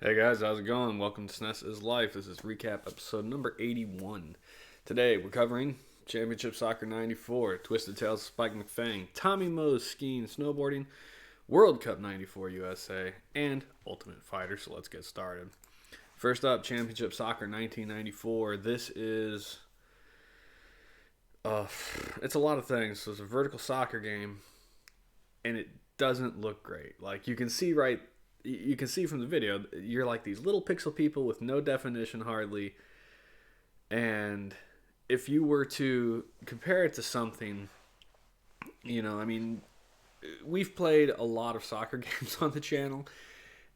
Hey guys, how's it going? Welcome to SNES is Life. This is recap episode number 81. Today we're covering Championship Soccer 94, Twisted Tales of Spike McFang, Tommy Moe's Skiing and Snowboarding, World Cup 94 USA, and Ultimate Fighter. So let's get started. First up, Championship Soccer 1994. This is it's a lot of things. So it's a vertical soccer game, and it doesn't look great. Like you can see from the video, you're like these little pixel people with no definition hardly. And if you were to compare it to something, we've played a lot of soccer games on the channel,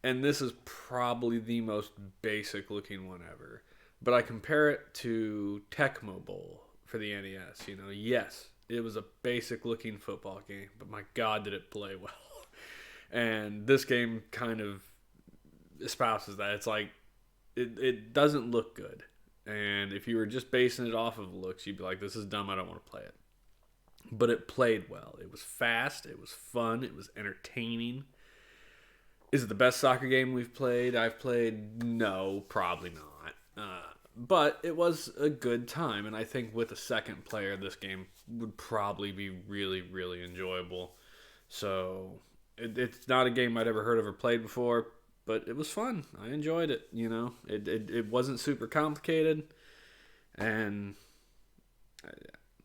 and this is probably the most basic looking one ever. But I compare it to Tecmo Bowl for the NES. Yes, it was a basic looking football game, but my God, did it play well. And this game kind of espouses that. It's like, it doesn't look good. And if you were just basing it off of looks, you'd be like, this is dumb, I don't want to play it. But it played well. It was fast, it was fun, it was entertaining. Is it the best soccer game we've played? I've played? No, probably not. But it was a good time. And I think with a second player, this game would probably be really, really enjoyable. So it's not a game I'd ever heard of or played before, but it was fun. I enjoyed it. It wasn't super complicated, and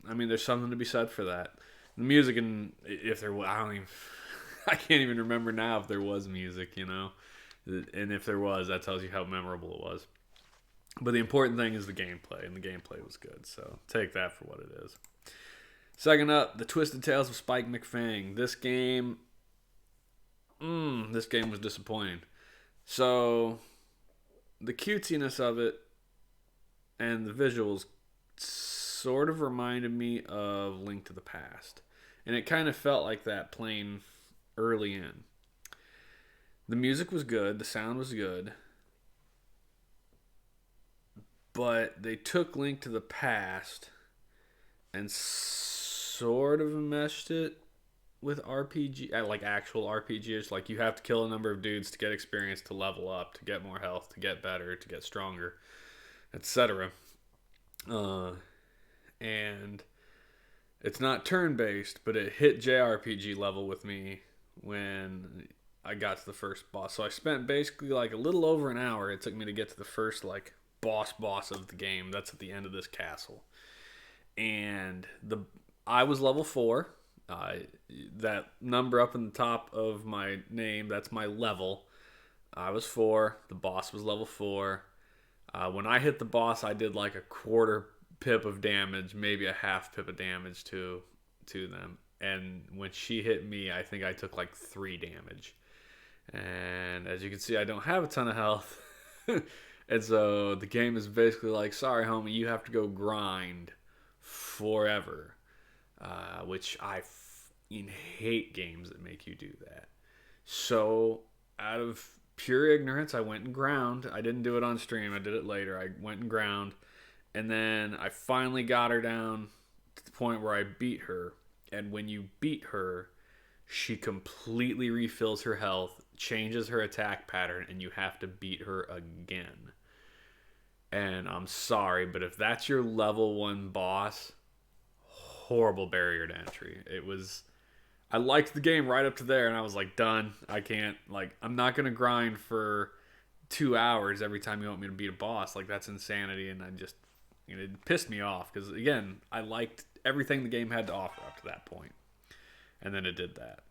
I mean, there's something to be said for that. The music, and if there was, I can't even remember now if there was music. And if there was, that tells you how memorable it was. But the important thing is the gameplay, and the gameplay was good. So take that for what it is. Second up, The Twisted Tales of Spike McFang. This game was disappointing. So, the cutesiness of it and the visuals sort of reminded me of Link to the Past. And it kind of felt like that playing early in. The music was good, the sound was good, but they took Link to the Past and sort of meshed it with RPG, like actual RPGs. Like, you have to kill a number of dudes to get experience, to level up, to get more health, to get better, to get stronger, etc. And it's not turn-based, but it hit JRPG level with me when I got to the first boss. So I spent basically like a little over an hour. It took me to get to the first like boss of the game. That's at the end of this castle. And I was level 4. That number up in the top of my name, that's my level. I was 4. The boss was level 4. When I hit the boss, I did like a quarter pip of damage, maybe a half pip of damage to them. And when she hit me, I think I took like 3 damage. And as you can see, I don't have a ton of health. And so the game is basically like, sorry, homie, you have to go grind forever. Which I hate games that make you do that. So, out of pure ignorance, I went and ground. I didn't do it on stream. I did it later. I went and ground. And then I finally got her down to the point where I beat her. And when you beat her, she completely refills her health, changes her attack pattern, and you have to beat her again. And I'm sorry, but if that's your level 1 boss, horrible barrier to entry. I liked the game right up to there, and I was like, done. I can't, I'm not going to grind for 2 hours every time you want me to beat a boss. Like, that's insanity, and it pissed me off, because, again, I liked everything the game had to offer up to that point. And then it did that.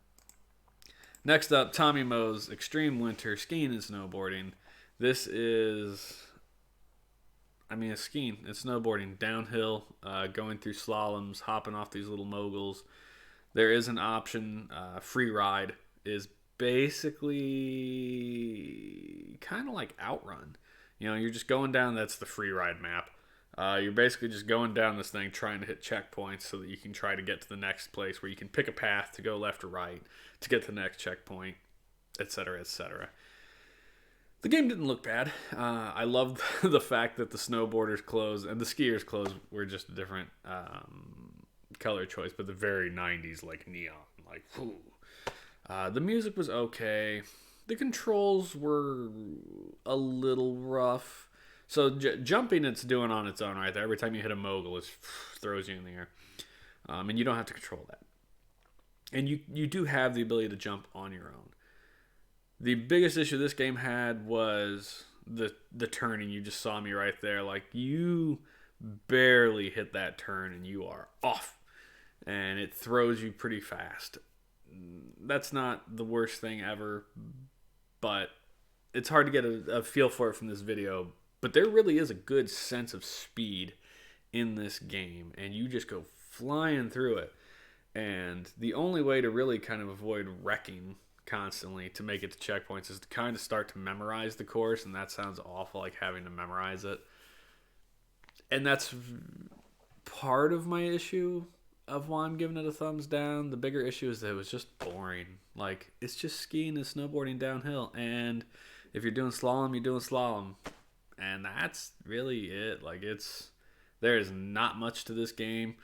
Next up, Tommy Moe's Extreme Winter Skiing and Snowboarding. This is, it's skiing, it's snowboarding, downhill, going through slaloms, hopping off these little moguls. There is an option. Free ride is basically kind of like Outrun. You're just going down. That's the free ride map. You're basically just going down this thing trying to hit checkpoints so that you can try to get to the next place where you can pick a path to go left or right to get to the next checkpoint, etc., etc. The game didn't look bad. I loved the fact that the snowboarders' clothes and the skiers' clothes were just a different color choice, but the very 90s, like neon. Like, whew. The music was okay. The controls were a little rough. So jumping, it's doing on its own right there. Every time you hit a mogul, it throws you in the air, and you don't have to control that. And you do have the ability to jump on your own. The biggest issue this game had was the turning. You just saw me right there. Like, you barely hit that turn and you are off. And it throws you pretty fast. That's not the worst thing ever, but it's hard to get a feel for it from this video. But there really is a good sense of speed in this game, and you just go flying through it. And the only way to really kind of avoid wrecking constantly to make it to checkpoints is to kind of start to memorize the course, and that sounds awful, like having to memorize it. And that's part of my issue of why I'm giving it a thumbs down. The bigger issue is that it was just boring. Like, it's just skiing and snowboarding downhill, and if you're doing slalom, you're doing slalom, and that's really it. Like, there is not much to this game.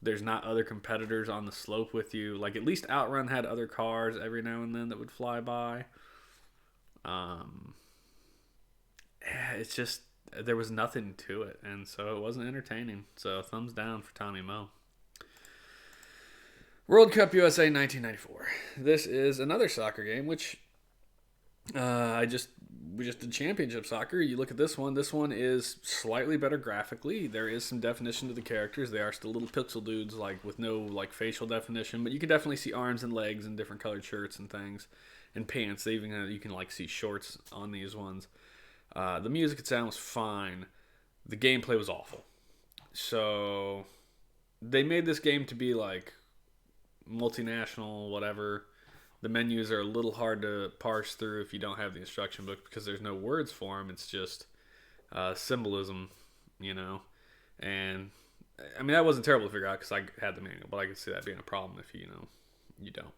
There's not other competitors on the slope with you. Like, at least Outrun had other cars every now and then that would fly by. It's just, there was nothing to it, and so it wasn't entertaining. So thumbs down for Tommy Moe. World Cup USA 1994. This is another soccer game, which we just did championship soccer. You look at this one. This one is slightly better graphically. There is some definition to the characters. They are still little pixel dudes, like with no like facial definition, but you can definitely see arms and legs and different colored shirts and things, and pants. They even you can like see shorts on these ones. The music and sound was fine. The gameplay was awful. So they made this game to be like multinational, whatever. The menus are a little hard to parse through if you don't have the instruction book because there's no words for them. It's just symbolism, you know. And I mean, that wasn't terrible to figure out because I had the manual, but I could see that being a problem if you don't.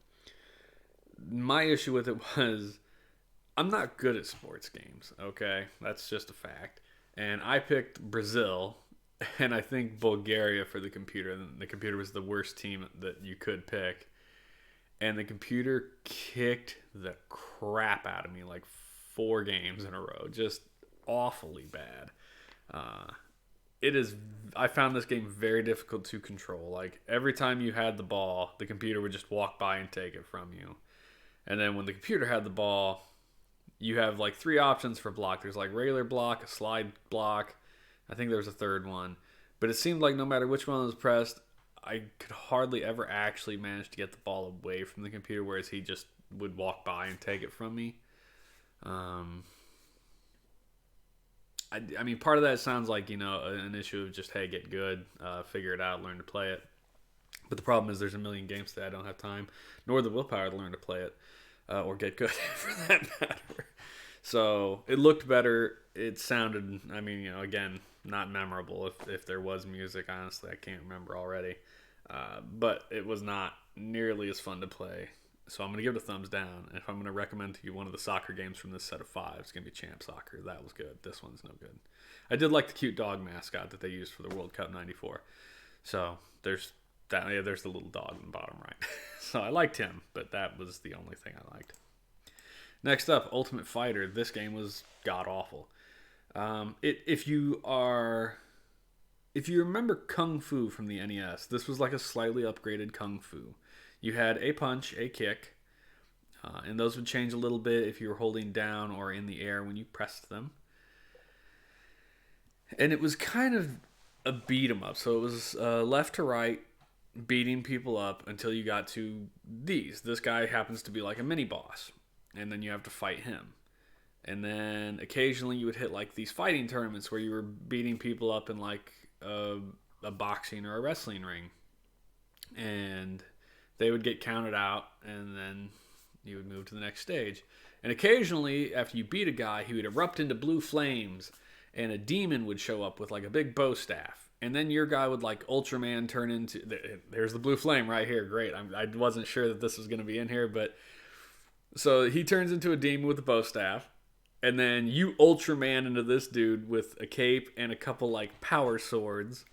My issue with it was I'm not good at sports games, okay? That's just a fact. And I picked Brazil and I think Bulgaria for the computer. The computer was the worst team that you could pick. And the computer kicked the crap out of me like 4 games in a row. Just awfully bad. I found this game very difficult to control. Like, every time you had the ball, the computer would just walk by and take it from you. And then when the computer had the ball, you have like 3 options for block. There's like regular block, a slide block. I think there was a third one. But it seemed like no matter which one was pressed, I could hardly ever actually manage to get the ball away from the computer, whereas he just would walk by and take it from me. I mean, part of that sounds like, an issue of just, hey, get good, figure it out, learn to play it. But the problem is there's a million games that I don't have time, nor the willpower to learn to play it, or get good for that matter. So it looked better. It sounded, again, not memorable. If there was music, honestly, I can't remember already. But it was not nearly as fun to play. So I'm going to give it a thumbs down. And if I'm going to recommend to you one of the soccer games from this set of 5, it's going to be Champ Soccer. That was good. This one's no good. I did like the cute dog mascot that they used for the World Cup 94. So there's that. Yeah, there's the little dog in the bottom right. So I liked him, but that was the only thing I liked. Next up, Ultimate Fighter. This game was god-awful. If you remember Kung Fu from the NES, this was like a slightly upgraded Kung Fu. You had a punch, a kick, and those would change a little bit if you were holding down or in the air when you pressed them. And it was kind of a beat 'em up. So it was left to right, beating people up until you got to these. This guy happens to be like a mini boss, and then you have to fight him. And then occasionally you would hit like these fighting tournaments where you were beating people up in like a boxing or a wrestling ring. And they would get counted out, and then you would move to the next stage. And occasionally, after you beat a guy, he would erupt into blue flames, and a demon would show up with like a big bow staff. And then your guy would like Ultraman turn into... There's the blue flame right here. Great. I wasn't sure that this was going to be in here, but... So he turns into a demon with a bow staff. And then you Ultraman into this dude with a cape and a couple like power swords.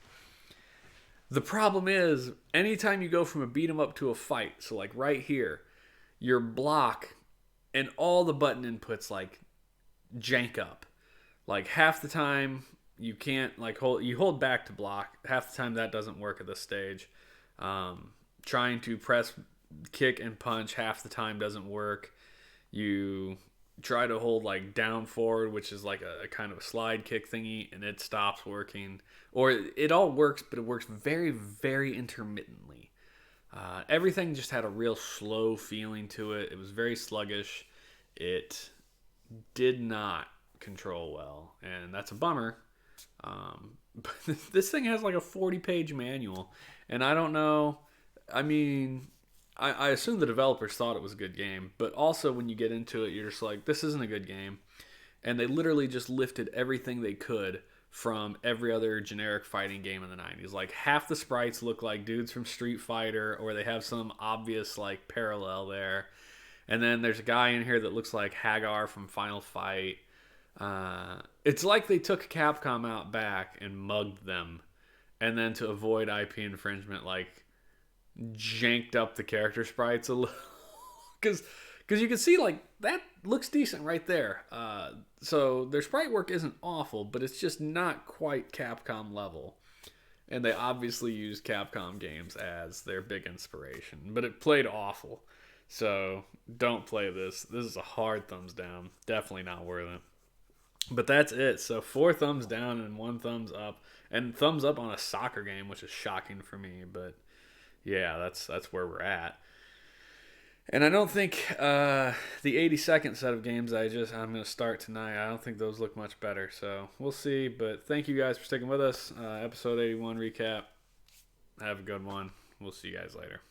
The problem is, anytime you go from a beat 'em up to a fight, so like right here, your block and all the button inputs like jank up. Like half the time you can't like hold back to block. Half the time that doesn't work at this stage. Trying to press kick and punch half the time doesn't work. You try to hold like down forward, which is like a kind of a slide kick thingy, and it stops working. Or it all works, but it works very, very intermittently. Everything just had a real slow feeling to it. It was very sluggish. It did not control well, and that's a bummer. But this thing has like a 40-page manual, and I don't know. I mean, I assume the developers thought it was a good game, but also when you get into it, you're just like, this isn't a good game. And they literally just lifted everything they could from every other generic fighting game in the 90s. Like half the sprites look like dudes from Street Fighter, or they have some obvious like parallel there. And then there's a guy in here that looks like Hagar from Final Fight. It's like they took Capcom out back and mugged them, and then to avoid IP infringement, like janked up the character sprites a little, because you can see like that looks decent right there. So their sprite work isn't awful, but it's just not quite Capcom level. And they obviously used Capcom games as their big inspiration, but it played awful. So don't play this. This is a hard thumbs down. Definitely not worth it. But that's it. So 4 thumbs down and 1 thumbs up. And thumbs up on a soccer game, which is shocking for me. But yeah, that's where we're at. And I don't think the 82nd set of games I'm going to start tonight, I don't think those look much better. So we'll see. But thank you guys for sticking with us. Episode 81 recap. Have a good one. We'll see you guys later.